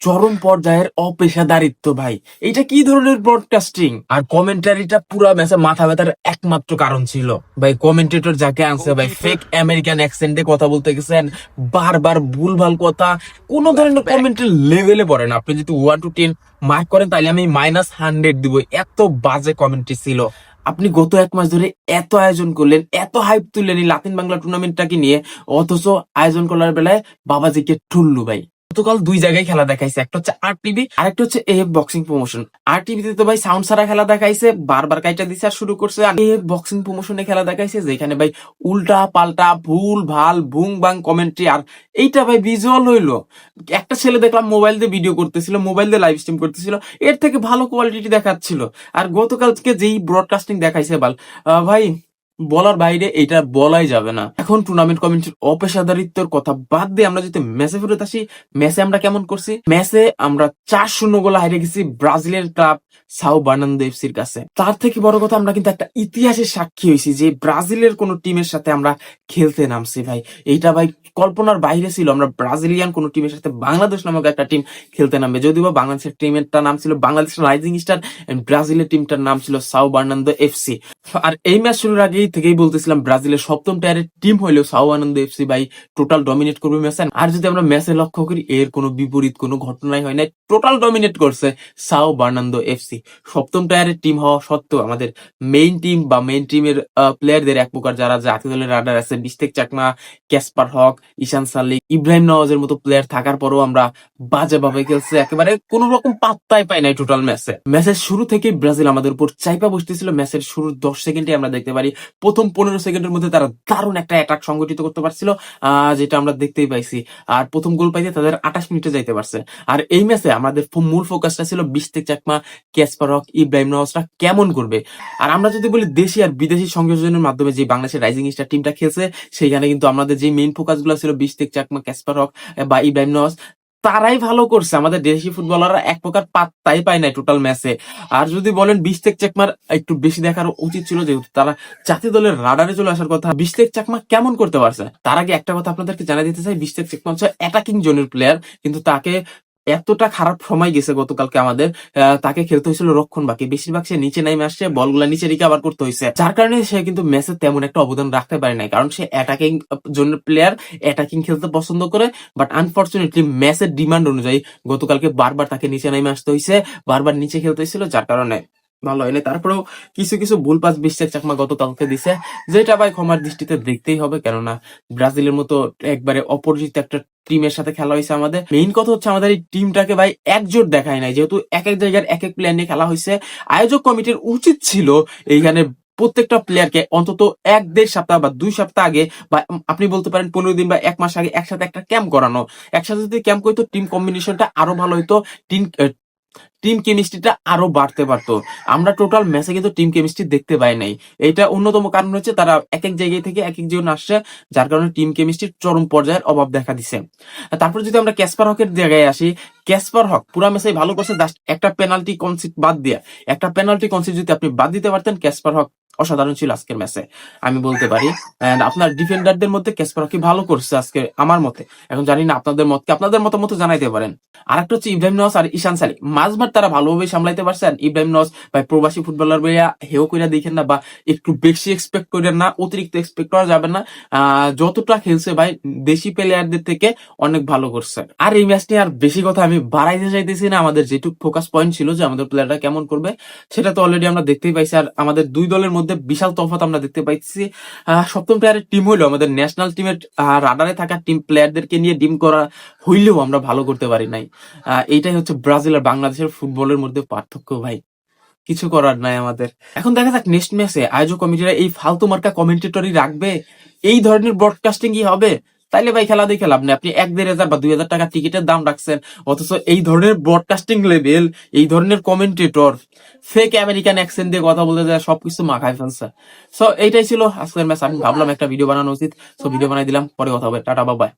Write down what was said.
চরম পর্যায়ের অপেশাদারিত্ব ভাই। এটা কি ধরনের ব্রডকাস্টিং? আর কমেন্টারিটা পুরা ম্যাচে মাথা ব্যথার একমাত্র কারণ ছিল ভাই। কমেন্টেটর যাকে আনছে ভাই, ফেক আমেরিকান অ্যাকসেন্টে কথা বলতে গেছেন, বারবার ভুলভাল কথা, কোন ধরনের কমেন্টের লেভেলে পড়ে না। আপনি যদি 1 to 10 মার্ক করেন তাহলে আমি -100 দিব। এত বাজে কমেন্ট্রি ছিল। আপনি গত 1 মাস ধরে এত আয়োজন করলেন, এত হাইপ তুললেন এই লাতিন বাংলা টুর্নামেন্টটাকে নিয়ে, অথচ আয়োজন করার বেলায় বাবাজিকে ঠুল্লু ভাই। গতকাল 2 জায়গায় খেলা দেখাইছে, একটা হচ্ছে আর টিভি, আরেকটা হচ্ছে এএফ বক্সিং প্রমোশন। আর টিভিতে তো ভাই সাউন্ড ছাড়া খেলা দেখাইছে, বারবার কাইটা দিছে আর শুরু করছে। আর এএফ বক্সিং প্রমোশনে খেলা দেখাইছে যেখানে ভাই উল্টা পাল্টা ভুল ভাল ভুং বাং কমেন্ট্রি। আর এইটা ভাই ভিজুয়াল হইলো, একটা ছেলে দেখলাম মোবাইল দিয়ে ভিডিও করতেছিল, মোবাইল দিয়ে লাইভ স্ট্রিম করতেছিল, এর থেকে ভালো কোয়ালিটি দেখাচ্ছিল। আর গতকালকে যেই ব্রডকাস্টিং দেখাইছে ভাই, বলার বাইরে, এটা বলাই যাবে না। এখন টুর্নামেন্ট কমিটির অপেশাদারিত্বের কথা বাদ দিয়ে আমরা যদি ম্যাচে ফেরত আসি, ম্যাচে আমরা কেমন করছি? ম্যাচে আমরা 4-0 গোলে হারিয়ে গেছি ব্রাজিলের ক্লাব সাও বার্নান্দো এফসির কাছে। তার থেকে বড় কথা, আমরা কিন্তু একটা ইতিহাসের সাক্ষী হয়েছি যে ব্রাজিলের কোন টিমের সাথে আমরা খেলতে নামছি ভাই। এইটা ভাই কল্পনার বাইরে ছিল, আমরা ব্রাজিলিয়ান কোন টিমের সাথে বাংলাদেশ নামক একটা টিম খেলতে নামবে। যদিও বা বাংলাদেশের টিমেরটার নাম ছিল বাংলাদেশ রাইজিং স্টার, ব্রাজিলের টিমটার নাম ছিল সাও বার্নান্দো এফসি। আর এই ম্যাচ শুরুর আগেই থেকেই বলতেছিলাম ব্রাজিলের সপ্তম টায়ারের টিম হইলেও সাও আনন্দ এফসি ভাই টোটাল ডমিনেট করবে ম্যাচ। আর যদি আমরা ম্যাচে লক্ষ্য করি, এর কোনো বিপরীত কোনো ঘটনাই হয় নাই, টোটাল ডমিনেট করছে সাও বার্নান্দো এফসি। সপ্তম টায়ারের টিম হওয়া সত্ত্বেও আমাদের মেইন টিম বা মেইন টিমের প্লেয়ারদের এক প্রকার যারা জাতীয় দলের রাডার আছে, বিস্তেক চাকমা, ক্যাসপার হক, ঈশান সাল্লিক, ইব্রাহিম নওয়াজের মতো প্লেয়ার থাকার পরও আমরা বাজেভাবে খেলছে, একেবারে কোন রকম পাত্তাই পাই নাই টোটাল ম্যাচে। ম্যাচের শুরু থেকে ব্রাজিল আমাদের উপর চাইপা বসতেছিল। ম্যাচের শুরুর 10 সেকেন্ডে আমরা দেখতে পারি, প্রথম 15 সেকেন্ডের মধ্যে তারা দারুণ একটা অ্যাটাক সংগঠিত করতে পারছিল, যেটা আমরা দেখতেই পাইছি। আর প্রথম গোল পাইতে তাদের 28 মিনিটে যাইতে পারছে। আর এই ম্যাচে আমাদের মূল ফোকাসটা ছিল বিস্তেক চাকমা, ক্যাসপার হক, ইব্রাহিম নওয়াজরা কেমন করবে। আর আমরা যদি বলি দেশি আর বিদেশি সংযোজনের মাধ্যমে যে বাংলাদেশের রাইজিং স্টার টিমটা খেলছে, সেইখানে কিন্তু আমাদের যে মেইন ফোকাস গুলো ছিল বিস্তেক চাকমা, ক্যাসপার হক বা ইব্রাহিম নওয়াজ, তারাই ভালো করছে। আমাদের দেশি ফুটবলাররা এক প্রকার পাত্তাই পায় নাই টোটাল ম্যাচে। আর যদি বলেন বিস্তেক চাকমার একটু বেশি দেখার উচিত ছিল, যেহেতু তারা জাতীয় দলের রাডারে চলে আসার কথা। বিস্তেক চাকমা কেমন করতে পারছে? তার আগে একটা কথা আপনাদেরকে জানিয়ে দিতে চাই, বিস্তেক চাকমা হচ্ছে অ্যাটাকিং জোনের প্লেয়ার, কিন্তু তাকে এতটা খারাপ সময় গেছে গতকালকে আমাদের, তাকে খেলতে হয়েছিল রক্ষণ বাকি। বেশিরভাগ সে নিচে নামে আসছে, বলগুলা নিচে রিকভার করতে হয়েছে, যার কারণে সে কিন্তু ম্যাচে তেমন একটা অবদান রাখতে পারে নাই। কারণ সে অ্যাটাকিং জোনের প্লেয়ার, অ্যাটাকিং খেলতে পছন্দ করে। বাট আনফরচুনেটলি ম্যাচের ডিমান্ড অনুযায়ী গতকালকে বারবার তাকে নিচে নামে আসতে হয়েছে, বারবার নিচে খেলতে হয়েছিল, যার কারণে ভালো হয়নি। তারপরেও কিছু কিছু ভুল পাস বিস্তেক চাকমা গতকালকে দিছে, যেটা ভাই ক্ষমার দৃষ্টিতে দেখতেই হবে। কেননা ব্রাজিলের মতো একবারে অপরিচিত একটা টিমের সাথে খেলা হয়েছে আমাদের। মেইন কথা হচ্ছে আমাদের এই টিমটাকে ভাই একজোট দেখায় নাই, যেহেতু এক এক জায়গার এক এক প্লেয়ার নিয়ে খেলা হয়েছে। আয়োজক কমিটির উচিত ছিল এইখানে প্রত্যেকটা প্লেয়ারকে অন্তত 1-1.5 সপ্তাহ বা 2 সপ্তাহ আগে, বা আপনি বলতে পারেন 15 দিন বা 1 মাস আগে একসাথে একটা ক্যাম্প করানো। একসাথে যদি ক্যাম্প করতো, টিম কম্বিনেশনটা আরো ভালো হইতো, টিম টিম কেমিস্ট্রিটা আরো বাড়তে পারতো। আমরা টোটাল ম্যাচে কিন্তু টিম কেমিস্ট্রি দেখতে পাই নাই। এটা অন্যতম কারণ হচ্ছে তারা এক এক জায়গায় থেকে এক এক জন আসছে, যার কারণে টিম কেমিস্ট্রির চরম পর্যায়ের অভাব দেখা দিছে। তারপর যদি আমরা ক্যাসপার হকের জায়গায় আসি, ক্যাসপার হক পুরা ম্যাচে ভালো করছে, জাস্ট একটা পেনাল্টি কনসিড বাদ দিয়ে। একটা পেনাল্টি কনসিড যদি আপনি বাদ দিতে পারতেন, ক্যাসপার হক অসাধারণ ছিল আজকের ম্যাচে, আমি বলতে পারি। এন্ড আপনার ডিফেন্ডারদের মধ্যে ক্যাসপার হক ভালো করছে আজকে আমার মতে। এখন জানি না আপনাদের মত কি, আপনাদের মতামত জানাইতে পারেন। আর একটা হচ্ছে ইব্রাহিম নওয়াজ আর ঈশান সালিক, মাঝমাঠ তারা ভালোভাবে সামলাইতে পারছেন। ইব্রাহিম নওয়াজ ভাই প্রবাসী ফুটবলার ভাইয়া, হেও কইরা দেখেন না, বা একটু বেশি এক্সপেক্ট করেন না, অতিরিক্ত এক্সপেক্ট করা যাবে না। যতটা খেলছে ভাই দেশি প্লেয়ারদের থেকে অনেক ভালো করছে। আর এই ম্যাচ নিয়ে আর বেশি কথা আমি বাড়াইতে চাইতেছি না। আমাদের যেটুক ফোকাস পয়েন্ট ছিল যে আমাদের প্লেয়াররা কেমন করবে, সেটা তো অলরেডি আমরা দেখতেই পাইছি। আর আমাদের দুই দলের মধ্যে বিশাল তফাৎ আমরা দেখতে পাইছি। সপ্তম টায়ারের টিম হইলো আমাদের ন্যাশনাল টিমের রাডারে থাকা টিম প্লেয়ারদেরকে নিয়ে ডিম করা হইলেও আমরা ভালো করতে পারি নাই। এইটাই হচ্ছে ব্রাজিল আর বাংলাদেশের ফুটবলের মধ্যে পার্থক্য ভাই, কিছু করার নাই আমাদের। এখন দেখা যাক নেক্সট ম্যাচে আয়োজক কমিটিরা এই ফালতু মার্কা কমেন্টেটরই রাখবে, এই ধরনের ব্রডকাস্টিং কি হবে? তাইলে ভাই খেলা দেখে লাভ নেই। আপনি 1-1.5 বা 2,000 টাকা টিকিটের দাম রাখছেন, অথচ এই ধরনের ব্রডকাস্টিং লেভেল, এই ধরনের কমেন্টেটর ফেক আমেরিকান অ্যাকসেন্ট দিয়ে কথা বলতে যায়, সবকিছু মাখায় ফেলছে। সো এইটাই ছিল আজকের ম্যাচ। আমি ভাবলাম একটা ভিডিও বানানো উচিত, সো ভিডিও বানাই দিলাম। পরে কথা হবে, টাটা বাই।